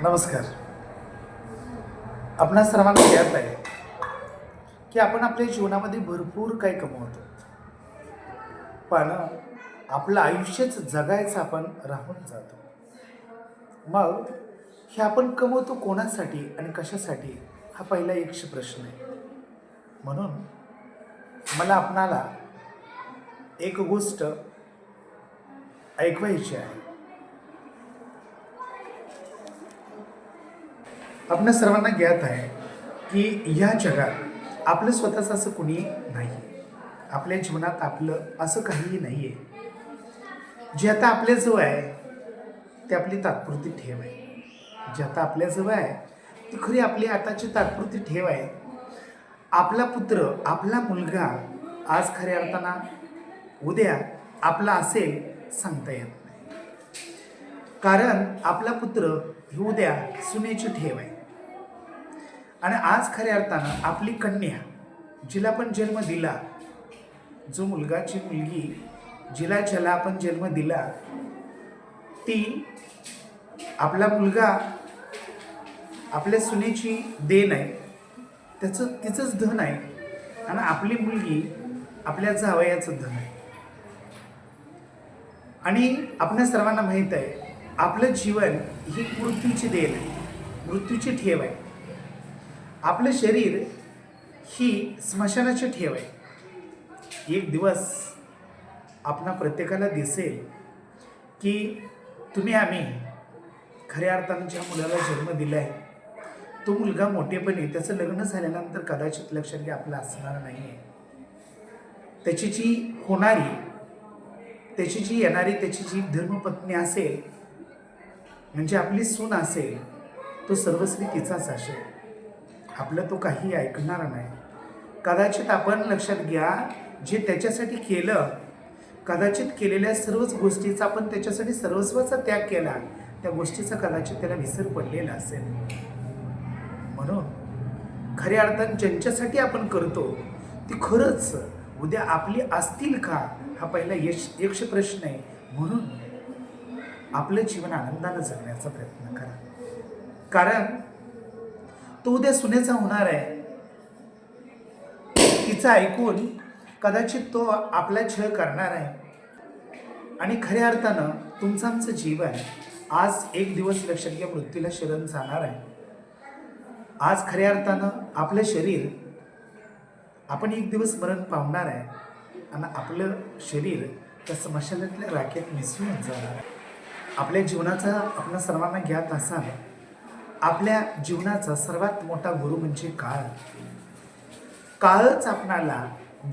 नमस्कार. आपणा सर्वांना ज्ञात आहे की आपण आपल्या जीवनामध्ये भरपूर काही कमवतो, पण आपलं आयुष्यच जगायचं आपण राहून जातो. मग हे आपण कमवतो कोणासाठी आणि कशासाठी, हा पहिला एक प्रश्न आहे. म्हणून मला आपणाला एक गोष्ट ऐकवायची आहे. आपल्या सर्वांना ज्ञात आहे की या जगात आपलं स्वतःचं असं कुणी नाही. आपल्या जीवनात आपलं असं काहीही नाही आहे. जे आता आपल्याजवळ आहे ते आपली तात्पुरती ठेव आहे. जे आता आपल्याजवळ आहे ती खरी आपली आताची तात्पुरती ठेव आहे. आपला पुत्र, आपला मुलगा आज खऱ्या अर्थानं उद्या आपला असेल सांगता येत नाही. कारण आपला पुत्र ही उद्या सुनेची ठेव आहे. आणि आज खऱ्या अर्थानं आपली कन्या, जिला आपण जन्म दिला, जो मुलगाची मुलगी ज्याला आपण जन्म दिला, ती आपला मुलगा आपल्या सुनेची देण आहे, तिचंच धन आहे. आणि आपली मुलगी आपल्या जावयाचं धन आहे. आणि आपल्या सर्वांना माहीत आहे आपलं जीवन ही मृत्यूची देण आहे, मृत्यूची ठेव आहे. आपलं शरीर ही स्मशानाची ठेव आहे. एक दिवस आपणा प्रत्येकाला दिसेल की आम्ही खऱ्या अर्थानं ज्या मुलाला जन्म दिला आहे तो मुलगा मोठेपणी त्याचं लग्न झाल्यानंतर कदाचित लक्षात घ्या आपलं असणार नाही आहे. त्याची जी होणारी, त्याची जी येणारी, त्याची जी धर्मपत्नी असेल, म्हणजे आपली सून असेल, तो सर्वस्वी तिचाच असेल. आपलं तो काही ऐकणार नाही. कदाचित आपण लक्षात घ्या, जे त्याच्यासाठी केलं, कदाचित केलेल्या सर्वच गोष्टीचा आपण त्याच्यासाठी सर्वस्वाचा त्याग केला, त्या गोष्टीचा कदाचित त्याला विसर पडलेला असेल. म्हणून खऱ्या अर्थानं ज्यांच्यासाठी आपण करतो ती खरंच उद्या आपली असतील का, हा पहिला यक्ष प्रश्न आहे. म्हणून आपलं जीवन आनंदानं जगण्याचा प्रयत्न करा. कारण तो उद्या सुनेचा होणार आहे. तिचं ऐकून कदाचित तो आपला छळ करणार आहे. आणि खऱ्या अर्थानं तुमचं आमचं जीवन आज एक दिवस लक्षात घ्या मृत्यूला शरण जाणार आहे. आज खऱ्या अर्थानं आपलं शरीर आपण एक दिवस मरण पावणार आहे. आणि आपलं शरीर त्या स्मशानातल्या राखेत मिसळून जाणार आहे. आपल्या जीवनाचा आपण सर्वांना ज्ञात असाल, आपल्या जीवनाचा सर्वात मोठा गुरु म्हणजे काळ. काळच आपणाला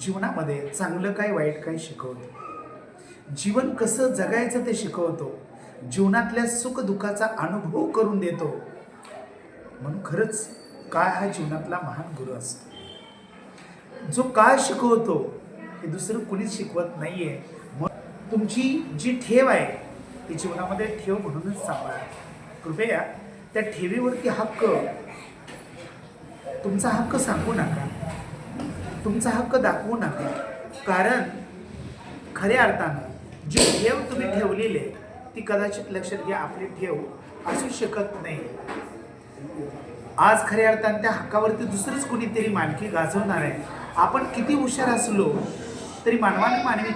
जीवनामध्ये चांगलं काय वाईट काय शिकवतो, जीवन कसं जगायचं ते शिकवतो, जीवनातल्या सुख दुःखाचा अनुभव करून देतो. म्हणून खरंच काळ हा जीवनातला महान गुरु असतो. जो काळ शिकवतो हे दुसरं कुणीच शिकवत नाहीये. मग तुमची जी ठेव आहे ती जीवनामध्ये ठेव म्हणूनच सांभाळा. कृपया त्या ठेवीवरती हक्क, तुमचा हक्क सांगू नका, तुमचा हक्क दाखवू नका. कारण खऱ्या अर्थानं जी ठेव तुम्ही ठेवलेली आहे ती कदाचित लक्षात घ्या आपली ठेव असू शकत नाही. आज खऱ्या अर्थानं त्या हक्कावरती दुसरंच कुणीतरी मालकी गाजवणार आहे. आपण किती हुशार असलो तरी मानवानं मानवी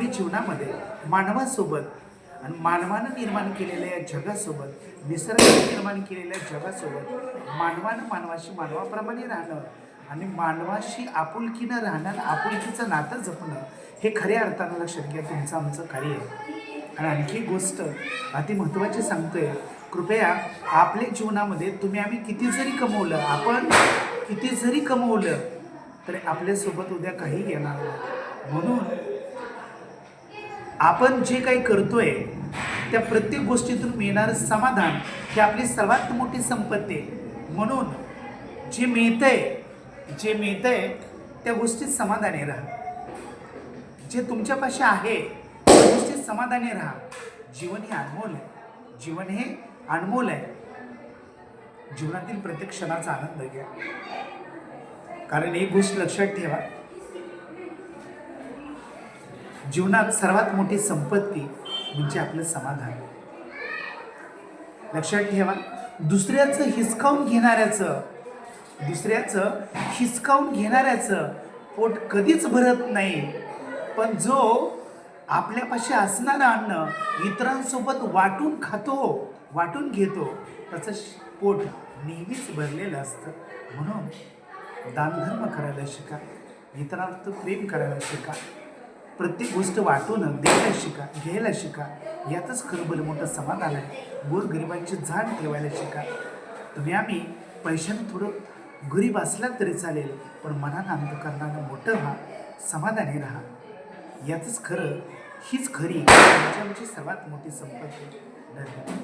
जीवनामध्ये मानवासोबत आणि मानवानं निर्माण केलेल्या या जगासोबत, निसर्गाने निर्माण केलेल्या जगासोबत मानवाशी मानवाप्रमाणे राहणं आणि मानवाशी आपुलकीनं राहणं, आपुलकीचं नातं जपणं हे खऱ्या अर्थानं लक्षात घ्या तुमचं आमचं कार्य आहे. आणि आणखी गोष्ट अति महत्त्वाची सांगतोय, कृपया आपल्या जीवनामध्ये आम्ही किती जरी कमवलं, आपण किती जरी कमवलं तरी आपल्यासोबत उद्या काही येणार नाही. म्हणून आपण जे काही करतोय त्या प्रत्येक गोष्टीतून मिळणारं समाधान ही आपली सर्वात मोठी संपत्ती आहे. म्हणून जे मिळतंय त्या गोष्टीत समाधानी राहा. जे तुमच्यापाशी आहे त्या गोष्टीत समाधानी राहा. जीवन हे अनमोल आहे. जीवन हे अनमोल आहे. जीवनातील प्रत्येक क्षणाचा आनंद घ्या. कारण एक गोष्ट लक्षात ठेवा, जीवनात सर्वात मोठी संपत्ती म्हणजे आपलं समाधान. लक्षात ठेवा, दुसऱ्याचं हिसकावून घेणाऱ्याचं पोट कधीच भरत नाही. पण जो आपल्यापाशी असणारं अन्न इतरांसोबत वाटून घेतो त्याचं पोट नेहमीच भरलेलं असतं. म्हणून दानधर्म करायला शिका, इतरांत प्रेम करायला शिका, प्रत्येक गोष्ट वाटून घ्यायला शिका. यातच खरं भलं मोठं समाधान आहे. गोरगरिबांची जाण ठेवायला शिका. तुम्ही आम्ही पैशाने थोडं गरीब असला तरी चालेल, पण मनानं अंतकरणानं मोठं व्हा, समाधानी राहा. हीच खरी आमची सर्वात मोठी संपत्ती. धन्यवाद.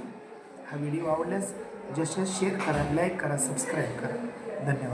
हा व्हिडिओ आवडल्यास जस्ट शेअर करा, लाईक करा, सबस्क्राईब करा. धन्यवाद.